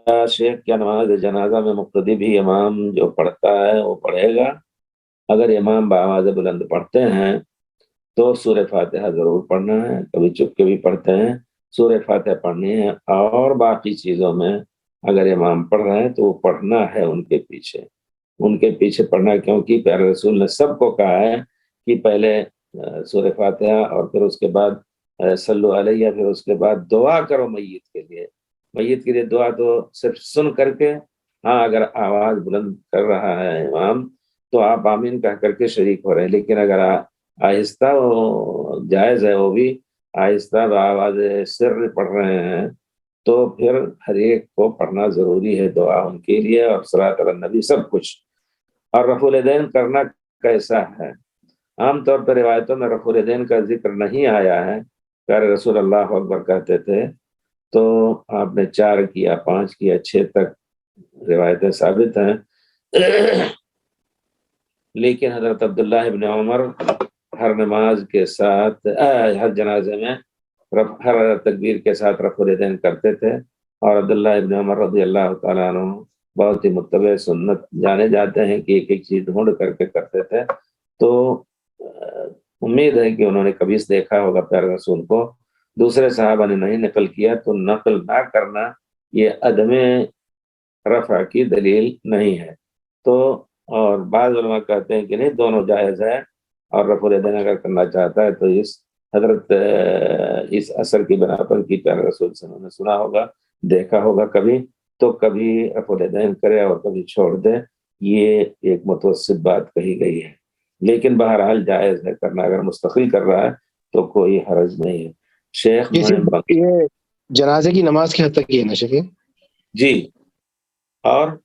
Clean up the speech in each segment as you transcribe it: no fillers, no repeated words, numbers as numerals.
शेख क्या नमाज जनाजा में मुक्तदी भी इमाम जो पढ़ता है वो पढ़ेगा? अगर इमाम बावाज़ बुलंद पढ़ते हैं तो सूरह फातिहा जरूर पढ़ना है, कभी चुप के भी पढ़ते हैं, सूरह फातिहा पढ़नी है। और बाकी चीजों में अगर इमाम पढ़ रहे हैं तो वो पढ़ना है उनके पीछे पढ़ना है, क्योंकि प्यारे रसूल ने सबको कहा है कि पहले सूरह फातिहा और फिर उसके बाद सल्लु अलैहि, फिर उसके बाद दुआ करो मैयत के लिए दुआ तो सिर्फ सुन करके, हाँ अगर आवाज बुलंद कर रहा है इमाम तो आप आमीन कह करके शरीक हो रहे हैं, लेकिन अगर आहिस्ता वो जायज है, वो भी आहिस्ता आवाज सिर पढ़ रहे हैं तो फिर हर एक को पढ़ना जरूरी है, दुआ उनके लिए और सलात अला नबी सब कुछ। और रफुल यदैन करना कैसा है? आमतौर पर रिवायतों में रफुल यदैन का जिक्र नहीं आया है। प्यारे रसूल अल्लाह अकबर कहते थे, तो आपने 4 किया, 5 किया, 6 तक रिवायतें साबित हैं। लेकिन हजरत अब्दुल्लाह इब्न उमर हर नमाज के साथ हर जनाजे में हर तकबीर के साथ रफ़ुल यदैन करते थे, और अब्दुल्लाह इब्न उमर रज़ी अल्लाह तआला अन्हु बहुत ही मुत्तबे सुन्नत जाने जाते हैं कि एक एक चीज ढूंढ करके करते थे। तो उम्मीद है कि उन्होंने कभी देखा होगा प्यारे रसूल को, दूसरे सहाबा ने नहीं नकल किया, तो नकल ना करना ये अदमे रफ़ा की दलील नहीं है। तो और बाद उलमा कहते हैं कि नहीं, दोनों जायज़ है, और रफ़ुल यदैन अगर करना चाहता है तो इस असर की बिना पर कि प्यारे रसूल से उन्होंने सुना होगा, देखा होगा कभी, तो कभी रफ़ुल यदैन करे और कभी छोड़ दे, ये एक मुतवस्सित बात कही गई है। लेकिन बहरहाल जायज़ है करना, अगर मुस्तकिल कर रहा है तो कोई हर्ज नहीं है। शेख ये जनाजे की नमाज की हद तक ही है ना शेख? जी, और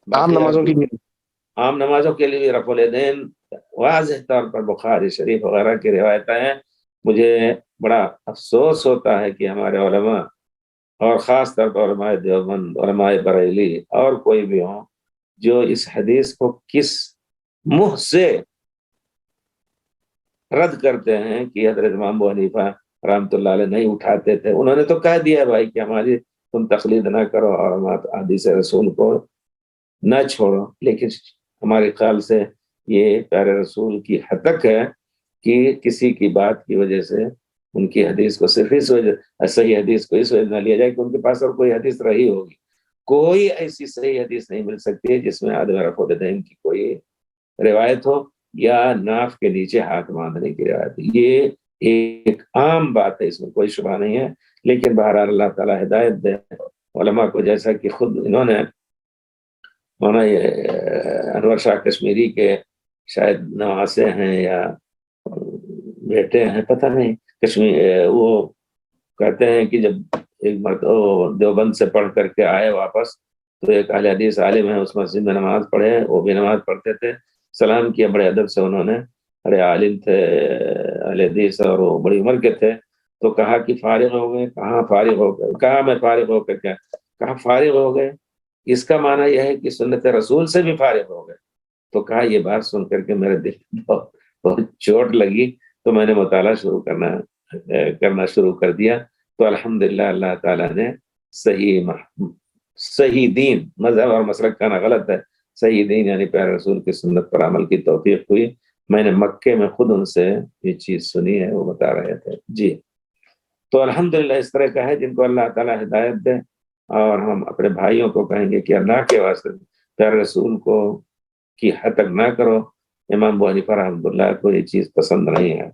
आम नमाजों की भी? आम नमाजों के लिए रफ़ुल यदैन वाज़ेह तौर पर बुखारी शरीफ वगैरह की रिवायतें हैं। मुझे बड़ा अफसोस होता है कि हमारे उलमा, और ख़ास तौर पर उलमाए देवबंद, उलमाए बरेली और कोई भी हो, जो इस हदीस को किस मुँह से रद्द करते हैं कि हज़रत इमाम अबू हनीफा रहमतुल्लाह अलैह नहीं उठाते थे। उन्होंने तो कह दिया भाई कि हमारी तुम तक़लीद ना करो और हम हदीस रसूल को न छोड़ो, लेकिन हमारे ख्याल से ये प्यारे रसूल की हतक है कि किसी की बात की वजह से उनकी हदीस को सिर्फ इस वजह, सही हदीस को इस वजह न लिया जाए कि उनके पास और कोई हदीस रही होगी। कोई ऐसी सही हदीस नहीं मिल सकती है जिसमें आदम रफ़ुल यदैन की कोई रिवायत हो या नाफ के नीचे हाथ बांधने की रिवायत। ये एक आम बात है, इसमें कोई शुबा नहीं है। लेकिन बहरहाल अल्लाह ताला हिदायत दे उलमा को, जैसा कि खुद इन्होंने माना ये अनवर शाह कश्मीरी के शायद नवासे हैं या बेटे हैं, पता नहीं, कश्मीर वो कहते हैं कि जब एक मरतबा देवबंद से पढ़ करके आए वापस, तो एक अहले हदीस आलिम है उस मस्जिद में नमाज पढ़े, वो भी नमाज पढ़ते थे, सलाम किया बड़े अदब से उन्होंने, अरे आलिम थे अहले हदीस और वो बड़ी उम्र के थे, तो कहा कि फारिग हो गए? कहाँ फारिग हो गए? कहा मैं फारिग होकर क्या? कहा फारिग हो गए, इसका माना यह है कि सुन्नत रसूल से भी फारिग हो गए। तो कहा ये बात सुन करके मेरे दिल में बहुत बहुत चोट लगी, तो मैंने मुताला करना शुरू कर दिया। तो अल्हम्दुलिल्लाह अल्लाह ताला ने सही दीन, मजहब और मसलक कहना गलत है, सही दीन यानी प्यारे रसूल की सुन्नत पर अमल की तौफीक हुई। मैंने मक्के में खुद उनसे ये चीज सुनी है, वो बता रहे थे जी। तो अल्हम्दुलिल्लाह इस तरह का है जिनको अल्लाह ताला हिदायत दे, और हम अपने भाइयों को कहेंगे कि अल्लाह के वास्ते प्यारे रसूल को की हद तक ना करो। इमाम अबू हनीफा रहमतुल्लाह को ये चीज पसंद नहीं है।